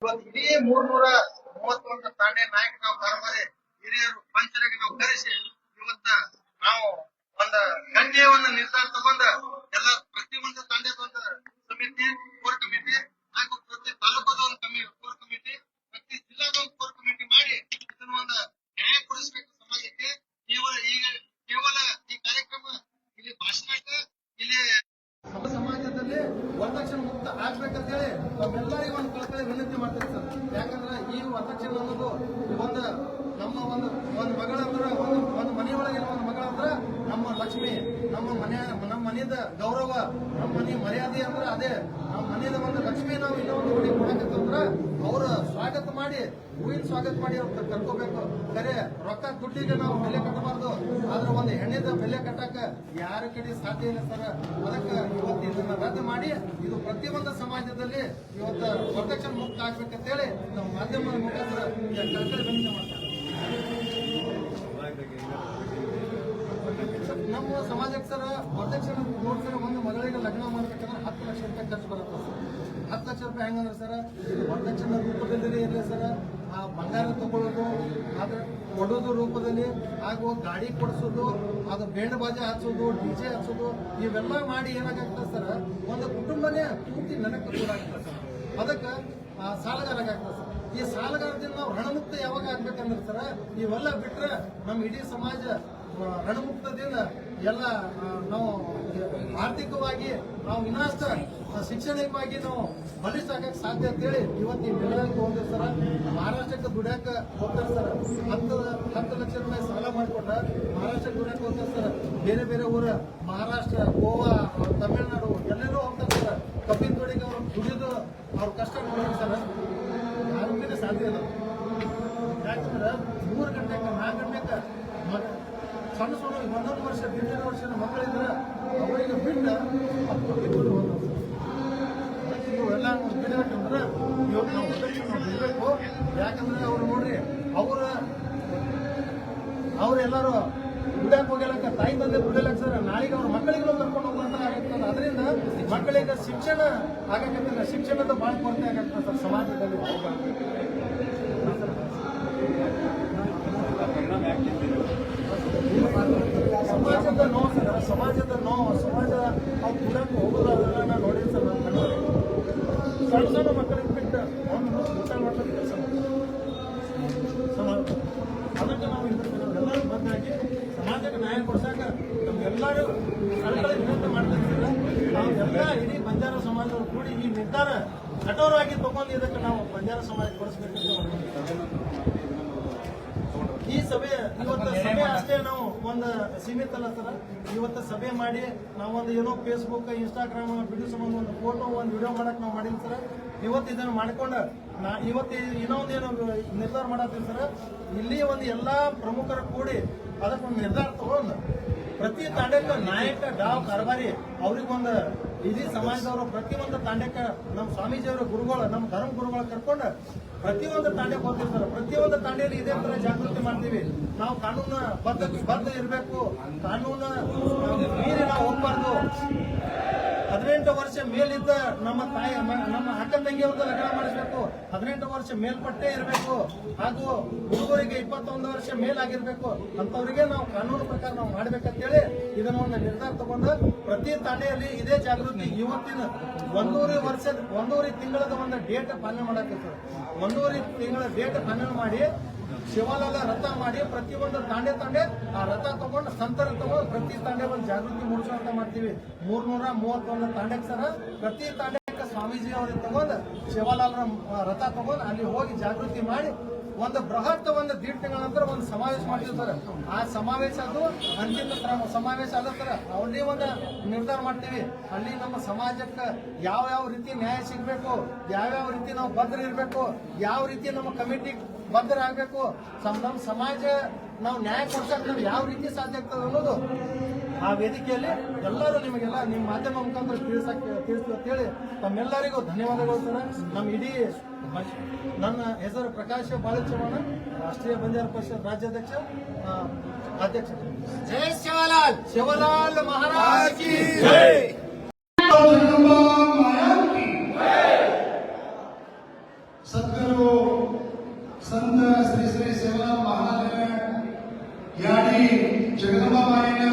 ಇವತ್ತು ಇಡೀ 331 ತಾಂಡೆ ನಾಯಕ ನಾವು ಕಾರ್ಬಾರಿ ಹಿರಿಯರು ಪಂಚರಿಗೆ ನಾವು ಕರೆಸಿ ಇವತ್ತ ನಾವು ಒಂದು ಗಣ್ಯವನ್ನು ನಿರ್ಧಾರ ತಗೊಂಡ ಎಲ್ಲ ಪ್ರತಿಯೊಂದು ತಾಂಡೆದ ಒಂದು ಸಮಿತಿ ಕೋರ್ ಕಮಿಟಿ ಹಾಗೂ ಪ್ರತಿ ತಾಲೂಕದ ಒಂದು ಕೋರ್ ಕಮಿಟಿ ಪ್ರತಿ ಜಿಲ್ಲಾದ ಒಂದು ಕೋರ್ ಕಮಿಟಿ ಮಾಡಿ ಇದನ್ನ ಒಂದು ನ್ಯಾಯ ಕೊಡಿಸಬೇಕು ಸಮಾಜಕ್ಕೆ. ಕೇವಲ ಈ ಕಾರ್ಯಕ್ರಮ ಇಲ್ಲಿ ಭಾಷಣಕ್ಕೆ ಇಲ್ಲಿ ಸಮಾಜದಲ್ಲಿ ವರದಕ್ಷಿಣೆ ಮುಕ್ತ ಆಗ್ಬೇಕಂತ ಹೇಳಿ ನಾವೆಲ್ಲರಿಗೂ ಒಂದು ಕಳಕಳಿ ವಿನಂತಿ ಮಾಡ್ತೇವೆ ಸರ್. ಯಾಕಂದ್ರೆ ಈ ವರದಕ್ಷಿಣೆ ಅನ್ನೋದು ಒಂದು ನಮ್ಮ ಒಂದು ಮಗಳಂದ್ರ ಒಂದು ಮನೆಯೊಳಗಿನ ಒಂದು ಮಗಳಂದ್ರ ನಮ್ಮ ಲಕ್ಷ್ಮಿ, ನಮ್ಮ ಮನೆಯದ ಗೌರವ, ನಮ್ಮ ಮನೆ ಮರ್ಯಾದೆ ಅಂದ್ರೆ ಅದೇ ನಮ್ಮ ಮನೆಯದ ಒಂದು ಲಕ್ಷ್ಮಿ. ನಾವು ಇನ್ನೊಂದು ಹುಡುಗಿ ಕೊಡಕತ್ತಂದ್ರ ಅವ್ರ ಸ್ವಾಗತ ಮಾಡಿ ಹೂವಿನ ಸ್ವಾಗತ ಮಾಡಿ ಅವ್ರ ಕರ್ಕೋಬೇಕು. ಕರೆ ರೊಕ್ಕ ದುಡ್ಡಿಗೆ ನಾವು ಬೆಲೆ ಕಟ್ಟಬಾರ್ದು, ಆದ್ರೆ ಒಂದು ಹೆಣ್ಣಿದ ಬೆಲೆ ಕಟ್ಟಕ ಯಾರ ಕಡೆ ಸಾಧ್ಯ ಇಲ್ಲ ಸರ್. ಅದಕ್ಕೆ ಇವತ್ತು ಇದನ್ನ ರದ್ದು ಮಾಡಿ ಇದು ಪ್ರತಿಯೊಂದು ಸಮಾಜದಲ್ಲಿ ಇವತ್ತು ವರದಕ್ಷಿಣೆ ಮುಕ್ತ ಆಗ್ಬೇಕಂತ ಹೇಳಿ ನಾವು ಮಾಧ್ಯಮದ ಮುಖಾಂತರ ಕಳಕಳಿ ವಿನಂತಿ ಮಾಡ್ತಾರೆ. ನಮ್ಮ ಸಮಾಜಕ್ಕೆ ಸರ್ ವರದಕ್ಷಿಣೆ ನೋಡ್ತಾರೆ. ಒಂದು ಮಗಳಿಗೆ ಲಗ್ನ ಮಾಡ್ಬೇಕಂದ್ರೆ 10 ಲಕ್ಷ ರೂಪಾಯಿ ಖರ್ಚು ಬರುತ್ತೆ ಸರ್. 10 ಲಕ್ಷ ರೂಪಾಯಿ ಹೆಂಗಂದ್ರೆ ಸರ್ ವರದಕ್ಷಿಣೆ ರೂಪದಲ್ಲಿ ಇರಲಿ ಸರ್, ಆ ಬಂಗಾರ ತಗೊಳ್ಳೋದು, ಆದ್ರೆ ಕೊಡೋದು ರೂಪದಲ್ಲಿ, ಹಾಗೂ ಗಾಡಿ ಕೊಡಿಸೋದು, ಅದು ಬೇಂಡ್ ಬಾಜೆ ಹಚ್ಚೋದು, ಡಿಜೆ ಹಚ್ಚೋದು, ಇವೆಲ್ಲ ಮಾಡಿ ಏನಾಗ್ತದೆ ಸರ್, ಒಂದು ಕುಟುಂಬನೇ ಪೂರ್ತಿ ನೆನಪು ಕೂಡ ಆಗ್ತದೆ ಸರ್. ಅದಕ್ಕೆ ಸಾಲಗಾರ ಆಗ್ತದೆ ಸರ್. ಈ ಸಾಲಗಾರದಿಂದ ನಾವು ಋಣಮುಕ್ತ ಯಾವಾಗ ಆಗ್ಬೇಕಂದ್ರೆ ಸರ್, ಇವೆಲ್ಲ ಬಿಟ್ರೆ ನಮ್ಮ ಇಡೀ ಸಮಾಜ ಋಣಮುಕ್ತದಿಂದ ಎಲ್ಲ ನಾವು ಆರ್ಥಿಕವಾಗಿ ನಾವು ಇನ್ನಷ್ಟು ಶಿಕ್ಷಣಿಕವಾಗಿ ನಾವು ಬಲಿಷ್ಠ ಆಗಕ್ಕೆ ಸಾಧ್ಯ ಅಂತೇಳಿ ಇವತ್ತು ಈ ಬೆಳಗ್ಗೆ ಹೋದ್ರೆ ಸರ್. ಮಹಾರಾಷ್ಟ್ರಕ್ಕೆ ದುಡ್ಯಾಕ ಹೋಗ್ತಾರೆ ಸರ್. 10 ಲಕ್ಷ ರೂಪಾಯಿ ಸಾಲ ಮಾಡಿಕೊಂಡ ಮಹಾರಾಷ್ಟ್ರಕ್ಕೆ ದುಡ್ಯಾಕ ಹೋಗ್ತಾರೆ ಸರ್. ಬೇರೆ ಬೇರೆ ಊರ ಮಹಾರಾಷ್ಟ್ರ, ಗೋವಾ, ತಮಿಳುನಾಡು ಎಲ್ಲೆಲ್ಲೂ ಹೋಗ್ತಾರೆ ಸರ್. ಕಬ್ಬಿನ ತೋಡಿಗೆ ಅವ್ರು ದುಡಿದು ಅವ್ರ ಕಷ್ಟ ನೋಡ್ತಾರೆ ಸರ್. ಯಾರ ಮೇಲೆ ಸಾಧ್ಯ ಇಲ್ಲ. ಯಾಕಂದ್ರೆ 3 ಗಂಟೆಗೆ 4 ಗಂಟೆಗೆ ಸಣ್ಣ 11 ವರ್ಷ 12 ವರ್ಷದ ಮಕ್ಕಳಿದ್ರೆ ಅವರಿಗೆ ಬಿಟ್ಟು ಇವೆಲ್ಲ ಬಿಡಬೇಕಂದ್ರೆ ಇವತ್ತು ನಾವು ಬಿಡಬೇಕು. ಯಾಕಂದ್ರೆ ಅವ್ರು ನೋಡ್ರಿ ಅವರೆಲ್ಲರೂ ದುಡ್ಯಾಕ್ ಹೋಗ್ಯಾಲಕ್ಕ, ತಾಯಿ ತಂದೆ ದುಡಿಯಲಕ್ಕ ಸರ್. ನಾಳೆಗೆ ಅವ್ರ ಮಕ್ಕಳಿಗೆ ಕರ್ಕೊಂಡು ಹೋಗುವಂತ ಆಗತ್ತಲ್ಲ. ಅದರಿಂದ ಮಕ್ಕಳಿಗೆ ಶಿಕ್ಷಣ ಆಗಕ್ಕಂದ್ರೆ ಶಿಕ್ಷಣದ ಭಾಳ ಕೊರತೆ ಆಗತ್ತೆ ಸರ್ ಸಮಾಜದಲ್ಲಿ. ಸಮಾಜದ ನೋವು ಸರ್, ಸಮಾಜದ ಅವ್ರು ದುಡ್ಡಕ್ಕೆ ಹೋಗೋದು ಅದೆಲ್ಲ ನಾನು ನೋಡಿರಿ ಸರ್. ನನ್ನ ಕಣ್ಣಲ್ಲಿ ಸಣ್ಣ ಮಕ್ಕಳಿಗೆ ಬಿಟ್ಟು ಒಂದು ಊಟ ಮಾಡ್ಲಿಕ್ಕೆ ಕೆಲಸ ಅದಕ್ಕೆ ನಾವು ಎಲ್ಲರೂ ಬಂದಾಗಿ ಸಮಾಜಕ್ಕೆ ನ್ಯಾಯ ಕೊಡ್ಸಾಕ ನಮ್ಗೆಲ್ಲರೂ ಕಳಕಳಿ ವಿನಂತಿ ಮಾಡ್ತಿರ್ತೀರ. ನಾವೆಲ್ಲ ಇಡೀ ಬಂಜಾರ ಸಮಾಜದವ್ರು ಕೂಡಿ ಈ ನಿರ್ಧಾರ ಕಠೋರವಾಗಿ ತಗೊಂಡು ಇದಕ್ಕೆ ನಾವು ಬಂಜಾರ ಸಮಾಜ ಕೊಡಿಸ್ಬೇಕಂತ ಈ ಸಭೆ ಇವತ್ತು ಸಭೆ ಅಷ್ಟೇ ನಾವು ಒಂದು ಸೀಮಿತ ಅಲ್ಲ ಸರ್. ಇವತ್ತು ಸಭೆ ಮಾಡಿ ನಾವೊಂದು ಏನೋ ಫೇಸ್ಬುಕ್, ಇನ್ಸ್ಟಾಗ್ರಾಮ್ ವಿಡಿಯೋ ಸಂಬಂಧ ಒಂದು ಫೋಟೋ ಒಂದು ವಿಡಿಯೋ ಮಾಡಕ್ ನಾವು ಮಾಡಿಲ್ಲ ಸರ್. ಇವತ್ತು ಇದನ್ನು ಮಾಡ್ಕೊಂಡು ಇವತ್ತು ಇನ್ನೊಂದು ಏನೋ ನಿರ್ಧಾರ ಮಾಡತ್ತೀವಿ ಸರ್. ಇಲ್ಲಿ ಒಂದು ಎಲ್ಲಾ ಪ್ರಮುಖರು ಕೂಡಿ ಅದಕ್ಕೊಂದು ನಿರ್ಧಾರ ತಗೊಂಡು ಪ್ರತಿ ತಾಂಡಕ್ಕೆ ನಾಯಕ ಡಾವ್ ಕಾರ್ಬಾರಿ ಅವ್ರಿಗೊಂದು ಇಡೀ ಸಮಾಜದವರು ಪ್ರತಿಯೊಂದು ತಾಂಡಕ್ಕೆ ನಮ್ಮ ಸ್ವಾಮೀಜಿಯವರ ಗುರುಗಳು, ನಮ್ಮ ಧರ್ಮ ಗುರುಗಳು ಕರ್ಕೊಂಡು ಪ್ರತಿಯೊಂದು ತಾಂಡಕ್ಕೆ ಹೋಗ್ತಿರ್ತಾರೆ. ಪ್ರತಿಯೊಂದು ತಾಂಡೆಯಲ್ಲಿ ಇದೇ ತರ ಜಾಗೃತಿ ಮಾಡ್ತೀವಿ. ನಾವು ಕಾನೂನು ಬದ್ಧ ಇರಬೇಕು, ಕಾನೂನು ಮೀರಿ ನಾವು ಹೋಗ್ಬಾರ್ದು. 18 ವರ್ಷ ಮೇಲಿದ್ದ ನಮ್ಮ ತಾಯಿ, ನಮ್ಮ ಅಕ್ಕ ತಂಗಿಯವ್ರದ್ದು ಲಗ್ನ ಮಾಡಿಸ್ಬೇಕು. 18 ವರ್ಷ ಮೇಲ್ಪಟ್ಟೆ ಇರಬೇಕು. ಹಾಗೂ ಹುಡುಗರಿಗೆ 21 ವರ್ಷ ಮೇಲಾಗಿರ್ಬೇಕು. ಅಂತವರಿಗೆ ನಾವು ಕಾನೂನು ಪ್ರಕಾರ ನಾವು ಮಾಡ್ಬೇಕಂತೇಳಿ ಇದನ್ನ ಒಂದು ನಿರ್ಧಾರ ತಗೊಂಡು ಪ್ರತಿ ತಾಂಡೆಯಲ್ಲಿ ಇದೇ ಜಾಗೃತಿ ಇವತ್ತಿನ 1.5 ತಿಂಗಳದ ಒಂದು ಡೇಟ್ ಪಾಲನೆ ಮಾಡಾಕತ್ತಾರೆ. 1.5 ತಿಂಗಳ ಡೇಟ್ ಪಾಲನೆ ಮಾಡಿ ಶಿವಾಲಾಲ ರಥ ಮಾಡಿ ಪ್ರತಿಯೊಂದು ತಾಂಡೆ ಆ ರಥ ತಗೊಂಡು ಸಂತರ ತಗೊಂಡು ಪ್ರತಿ ತಾಂಡೆ ಒಂದು ಜಾಗೃತಿ ಮೂಡಿಸುವಂತ ಮಾಡ್ತೀವಿ. 331 ತಾಂಡೆಗೆ ಸರ ಪ್ರತಿ ತಾಂಡೆಗೆ ಸ್ವಾಮೀಜಿ ಅವ್ರಿಗೆ ತಗೊಂಡು ಶಿವಾಲಾಲರ ರಥ ತಗೊಂಡು ಅಲ್ಲಿ ಹೋಗಿ ಜಾಗೃತಿ ಮಾಡಿ ಒಂದು ಬೃಹತ್ ಒಂದು 1.5 ತಿಂಗಳ ನಂತರ ಒಂದು ಸಮಾವೇಶ ಮಾಡ್ತಿರ್ತಾರೆ. ಆ ಸಮಾವೇಶ ಅದು ಅಂತಿಮ ಸಮಾವೇಶ ಆದ ತರ ಅಲ್ಲಿ ಒಂದು ನಿರ್ಧಾರ ಮಾಡ್ತೀವಿ. ಅಲ್ಲಿ ನಮ್ಮ ಸಮಾಜಕ್ಕೆ ಯಾವ ರೀತಿ ನ್ಯಾಯ ಸಿಗಬೇಕು, ಯಾವ್ಯಾವ ರೀತಿ ನಾವು ಬದ್ಧ ಇರಬೇಕು, ಯಾವ ರೀತಿ ನಮ್ಮ ಕಮಿಟಿ ಬದ್ಧ ಆಗ್ಬೇಕು, ನಮ್ಮ ಸಮಾಜ ನಾವು ನ್ಯಾಯ ಕೊಡ್ಸಕ್ ನಾವು ಯಾವ ರೀತಿ ಸಾಧ್ಯ ಆಗ್ತದೆ ಅನ್ನೋದು ಆ ವೇದಿಕೆಯಲ್ಲಿ ಎಲ್ಲರೂ ನಿಮಗೆಲ್ಲ ನಿಮ್ಮ ಮಾಧ್ಯಮ ಮುಖಾಂತರ ತಿಳಿಸ್ತೀವಿ ಅಂತ ಹೇಳಿ ತಮ್ಮೆಲ್ಲರಿಗೂ ಧನ್ಯವಾದಗಳು ಸರ್. ನಮ್ಮ ಇಡೀ ನನ್ನ ಹೆಸರು ಪ್ರಕಾಶ್ ಬಾಳೆ ಚವ್ಹಾಣ, ರಾಷ್ಟ್ರೀಯ ಬಂಜಾರ ಪರಿಷತ್ ರಾಜ್ಯಾಧ್ಯಕ್ಷ ಅಧ್ಯಕ್ಷ. ಜೈ ಶಿವಲಾಲ್, ಶಿವಲಾಲ್ ಮಹಾರಾಜ್ ಕಿ ಜೈ. सद्गुरु संत श्री श्री सेवालाल महाराज यानी जगदंबा माईने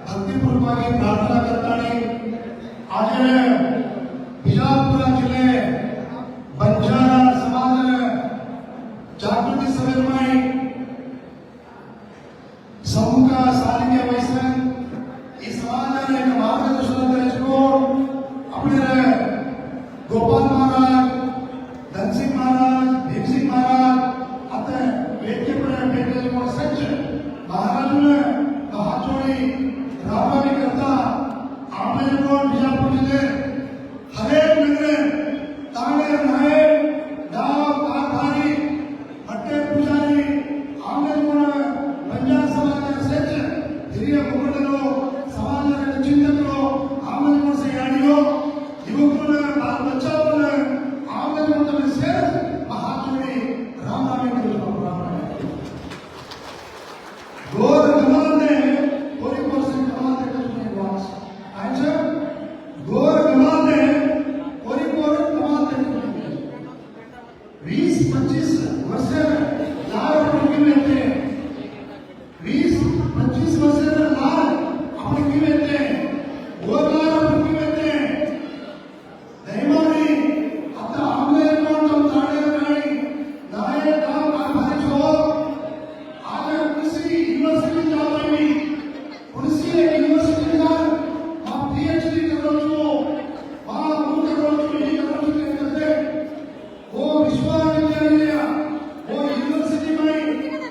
भक्तीपूर्वक प्रार्थना करतानी आज बिजापुर जिले बंजारा समाज जागृति सभेमाई समूह सालिके वयसन ಈ ಸಮಾಜದ ಮಾರ್ಗದರ್ಶನ ತರಿಸಿಕೊ अपने गोपाल महाराज धन सिंह महाराज भीम सिंह महाराज अतः वेदिके पर बैठे को सच महाराज ने हाथ जोड़ी रामानी करता आमेर को बिजापुर जिले हरेक नगर ताणे नाय दाव कारभारी हट्टे पुजारी आमेर को पंजाब समाज सच हिरिय मुखंडರು ಸಮಾಜದ ಚಿಂತಕರು ಆಮೇಲೆ ಕೂಡ ಯಾರಿಯೋ ಯುವಕರು ಬಚ್ಚಾವನ್ನ ಆಮೇಲೆ ಕೂಡ ಸೇರಿ ಮಹಾತ್ಮಿ ರಾಮನಾಮಿ गोर कमाल ने कोई परसेंट कमाल तक नहीं वास अच्छा गोर कमाल ने कोई कमाल तक नहीं 20-25 वर्ष लाभ में थे 20-25 वर्ष लाभ अपने की लेते वो लाभ अपने की लेते दहीमानी अब आमले को तो ताड़े नहीं नाये काम भाई जो आज किसी यूनिवर्सिटी जा रही उनसे यूनिवर्सिटी का आप पीएचडी कर रहे हो वहाँ वो कर रहे हो ये कर रहे हो करते वो विश्वविद्यालय वो यूनिवर्सिटी में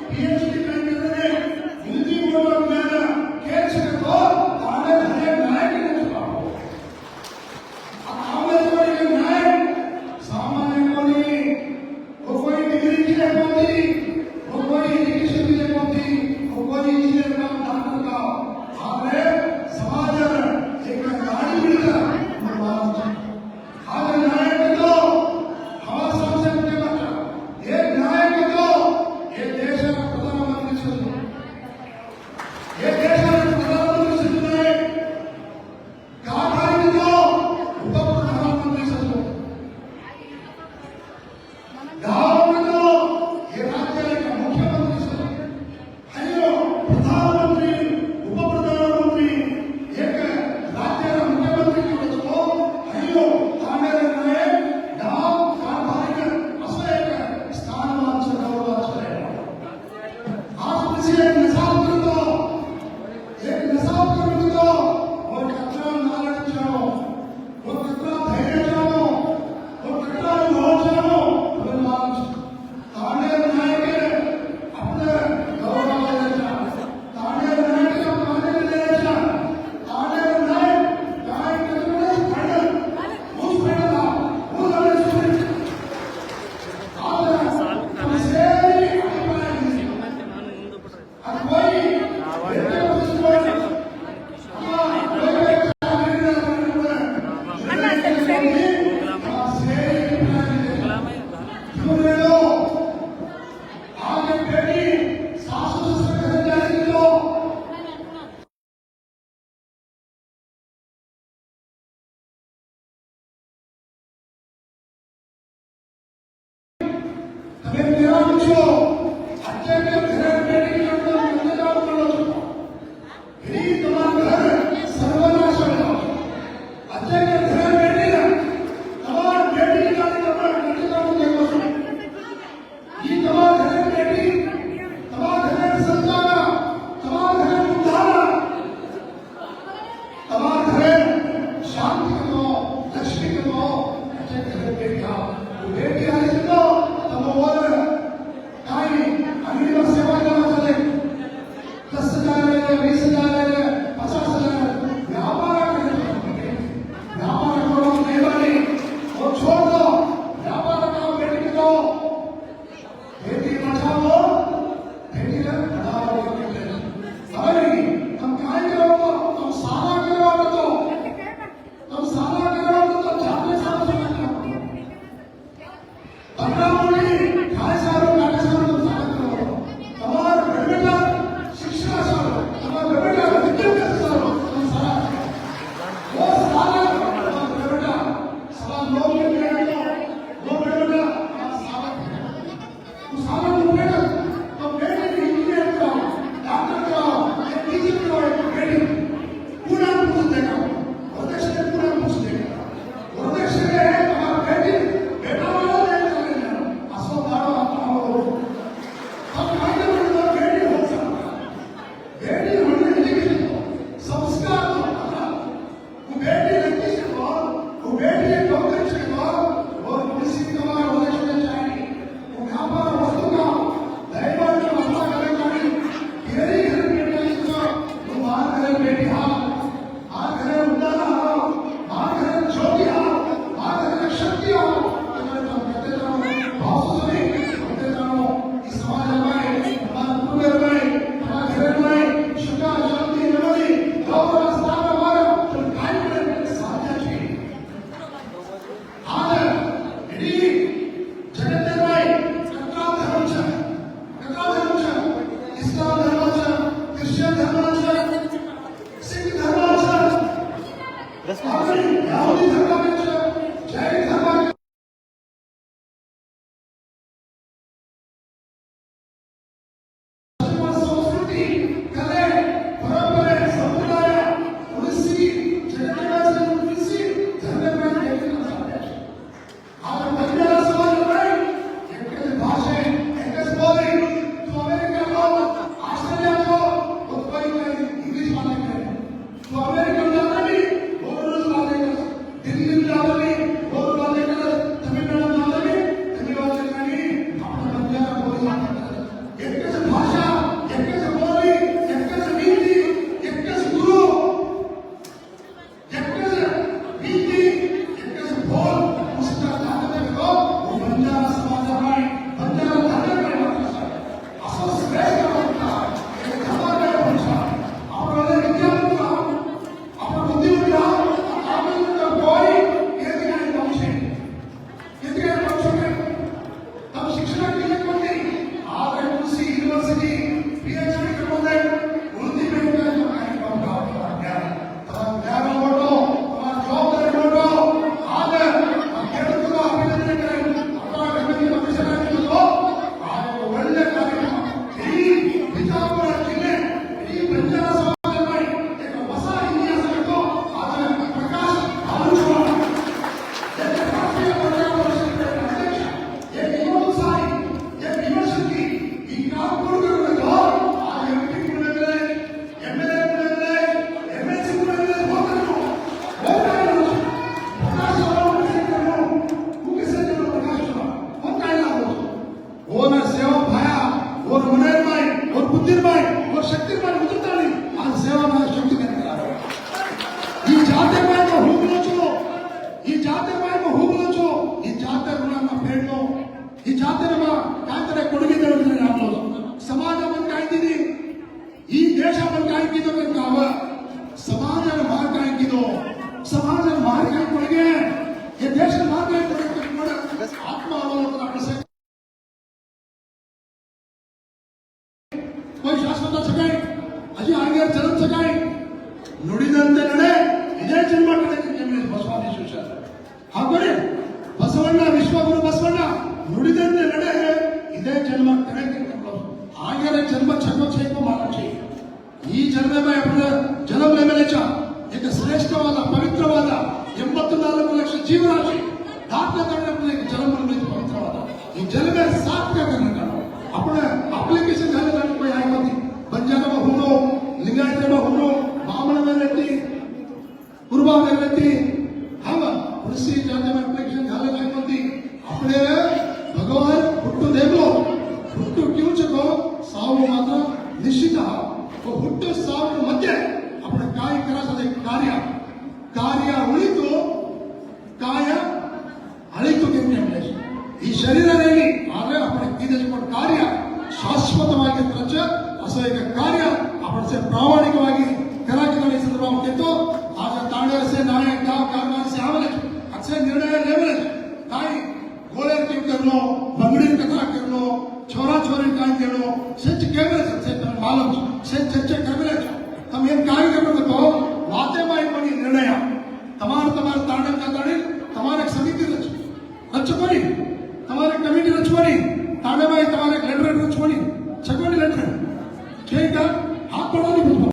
पीएचडी करने के लिए हिंदी बोलो मेरा कैच करतो ताने हरे नायक ने चुका आमले कोई नायक सामान्य कोई डिग्री की ले पाती वो कोई एजुकेशन की ले पाती वो कोई इंजीनियर का डॉक्टर का आगे समाज एक गाड़ी मिलता आगे नायक तो हमारे सबसे बड़े बच्चा एक नायक तो ये देश का प्रधानमंत्री चुने ये देश का प्रधानमंत्री चुने गाड़ी तो उप प्रधानमंत्री चुने गाँव में तो ये राज्य का मुख्यमंत्री चुने अयो प्रधानमंत्री उप प्रधानमंत्री एक राज्य का मुख्यमंत्री की वजह को अयो ताने रहे गाँव कारभारी के असले के स्थान वांचन गौरव चले आज किसी एक निसाब कर दो वो कितना नाराज जाओ वो कितना धैर्य जाओ वो कितना अनुभव जाओ वो लालच ताने नायक अपने गौरव ले जा ताने नायक अपने ले जा ताने नायक नायक के पढ़ उस पढ़ा वो लड़े सुन आज हमसे आज कोई आगे बेटी सासू से घर जाएगी तो हमें मेरा पूछो अच्छे के घर बेटी के अंदर कितने जाओ करो यही तुम्हारा घर सर्वनाश हो जाओ अच्छे के घर बेटी ना तुम्हारा बेटी की गाड़ी करना बेटी का मुझे देखो ये तुम्हारा घर बेटी तुम्हारा घर संताना तुम्हारा घर उद्धारा तुम्हारा घर शांति को लक्ष्मी को अच्छे घर बेटी आओ बेटी आने से तो तुम और काई अगली बार सेवा करना चले 10,000 ले 20,000 ले 50,000 व्यापार करो नहीं बनी वो छोड़ दो व्यापार करो बेटी को बेटी बचाओ बेटी ने बढ़ाओ अरे तुम क्या करो तुम सारा करो तो जाने साथ बंदा बोली काय सारो काटे सारो तुम सारा करो तुम्हारा बेटा शिक्षा सारो तुम्हारा बेटा विद्या सारो तुम सारा वो सारा तुम्हारा बेटा सब लोग के बेटा वो बेटा वालों अपने से कोई शाश्वत सकाई अजी आगे जन्म सकाई नुಡಿದಂತೆ ನಡೆ ಇದೇ ಜನ್ಮ ಕಡೆಗೆ ಜನ್ಮ ಬಸವಾದಿ ಶಿಷ್ಯ ಹಾಗೆ ಬಸವಣ್ಣ ವಿಶ್ವಗುರು ಬಸವಣ್ಣ ನುಡಿದಂತೆ ನಡೆ ಇದೇ ಜನ್ಮ ಕಡೆಗೆ आगे जन्म छको छे को माना चाहिए ಈ ಜನ್ಮ में अपने जन्म लेने चा एक श्रेष्ठवाद पवित्रवाद 84 ಲಕ್ಷ ಜೀವರಾಶಿ दाखला करने अपने जन्म में पवित्रवाद ಈ जन्म में साफ क्या करने का अपने एप्लीकेशन झाले जाने कोई आए मत बंजारा में हुनो लिंगायत में हुनो ब्राह्मण में रहती कुर्बा में रहती हम उसी जाने में एप्लीकेशन झाले जाने मत अपने भगवान हुट्टू देखो हुट्टू क्यों चको सावु मात्र निश्चित वो हुट्टू सावु मध्य अपने काय करा कार्य कार्य उಳಿತು ಕಾಯ ಅಳಿತು ಕೆಮ್ಮೆ ಈ ಶರೀರವೇನಿ ಆದರೆ अपने ಕೀದಲಿಕೊಂಡ ಕಾರ್ಯ ಶಾಶ್ವತವಾಗಿ ಪ್ರಚ ಅಸಹ್ಯ ಕಾರ್ಯ आपण से प्रामाणिकವಾಗಿ कराची संदर्भ में तो आज तांडे से नायक गांव कारखाने से आवले अच्छे निर्णय लेवल काय गोळे टीम करनो बंगड़ी कथा करनो छोरा छोरी काय करनो सच कैमरे से मालूम से चर्चा कैमरे हम ये काय करनो तो वाते में बनी निर्णय तमार तांडे का ताड़ी तमारे समिति रचकोनी तमारे कमिटी रचकोनी तांडे में तमारे लेटर रचकोनी चकोनी लेटर ठीक है हाथ पड़ोनी बुझो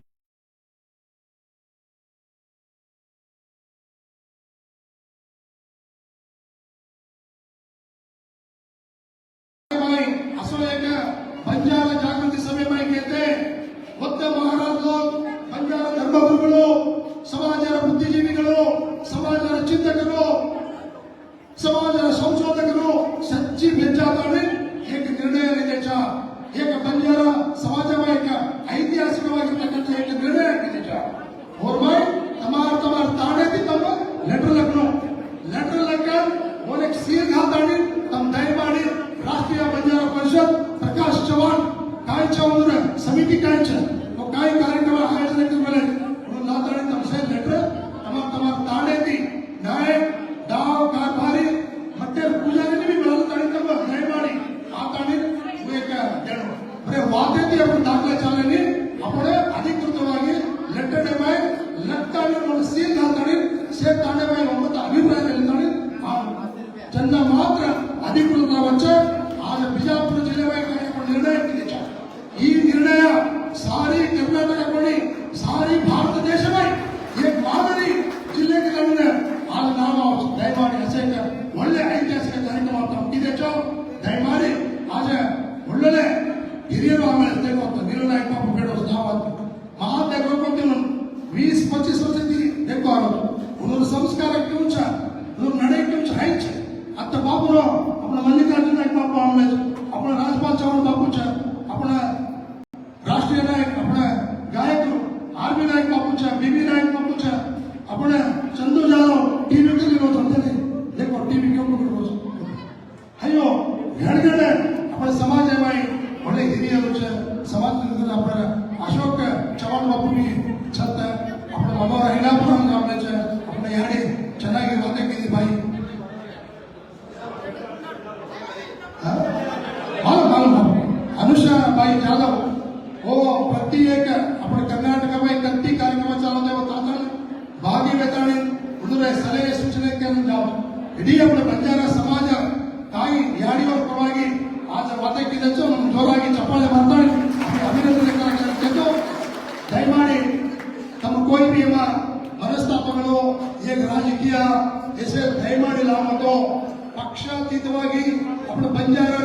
बंजारा जागृति सभೆ में कहते ಒತ್ತ ಮಹಾರಾಜರು ಬಂಜಾರ ಧರ್ಮಗುರುಗಳು ಸಮಾಜದ ಬುದ್ಧಿಜೀವಿಗಳು ಸಮಾಜದ ಚಿಂತಕರು ಸಮಾಜದ ಸಂಶೋಧಕರು ಸಚ್ಚಿ ಬೆಚ್ಚಾತಾನೆ एक निर्णय लेने चा एक बंजारा समाज में एक ऐतिहासिकವಾಗಿರತಕ್ಕಂತ एक निर्णय लेने चा और भाई तमार ताड़े थी तब लेटर लिखनो लेटर लिखकर और एक सील घातानी तम दयमाडी राष्ट्रीय बंजारा परिषद प्रकाश चव्हाण कायचा उंदर समिति कायचा तो काय कार्यक्रम आयोजन करले उन लाताडी तम से लेटर तमार ताड़े थी नाय दाव कारभारी मट्टे पूजा ने भी बोला ताड़ी तब दयमाडी आताडी वो एक जण अरे वादे थी अपन दाखला चालने अपने अधिकृतವಾಗಿ लेटर में लक्ताडी और सील घाताडी से ताड़े में ಒಮ್ಮತ ಅಭಿಪ್ರಾಯ ಹೇಳ್ತಾಡಿ ಚಂದ ಮಾತ್ರ अधिकृत वच्चे आज बिजापुर जिले में निर्णय ಈ ನಿರ್ಣಯ सारी कर्नाटक कोणी सारी भारत देश में एक मादरी जिले के लिए आज नाम दयमाडी असे ಒಳ್ಳೆ ಐತಿಹಾಸಿಕ ಕಾರ್ಯಕ್ರಮ ಇದೆ ದಯಮಾಡಿ आज ಒಳ್ಳೆ ಹಿರಿಯರು ಆಮೇಲೆ देखो निर्णायक बाबू बेड़ो दावत महा देखो को 20-25 वर्ष की देखो उन्होंने संस्कार क्यों छ उन्होंने नडे क्यों छ है अत बाबू रो अपना मल्लिकार्जुन नायक बाबू आमले अपना राजपाल चौहान बाबू छ अपना राष्ट्रीय नायक अपना गायक आरबी नायक बाबू छ बीबी नायक बाबू छ अपना चंदू जाधव टीवी के लिए समझे देखो टीवी क्यों रोज अयो हेडगडे अपने समाज में ಒಳ್ಳೆ ಹಿರಿಯರು छ समाज में अपना अशोक चव्हाण बाबू भी छत अपने बाबा हिलापुर हम आमले छ अपने याडी ಚೆನ್ನಾಗಿ ಮಾತಾಡಿದ್ವಿ भाई अनुषा भाई जाधव वो प्रति एक अपने कर्नाटक में कत्ती कार्यक्रम चालते होता भागी वेताणी उन्होंने सलहे सूचने के जाओ इडी अपने बंजारा समाज ताई याडियोर परवागी आज वाते किदचो जोरागी चप्पाळे मारताळे अभिनंदನೆ करतो दयमाडी तम कोई भी मनस्तापಗಳು एक राजकीय ऐसे दयमाडी लामतो पक्षातीतವಾಗಿ अपने बंजारा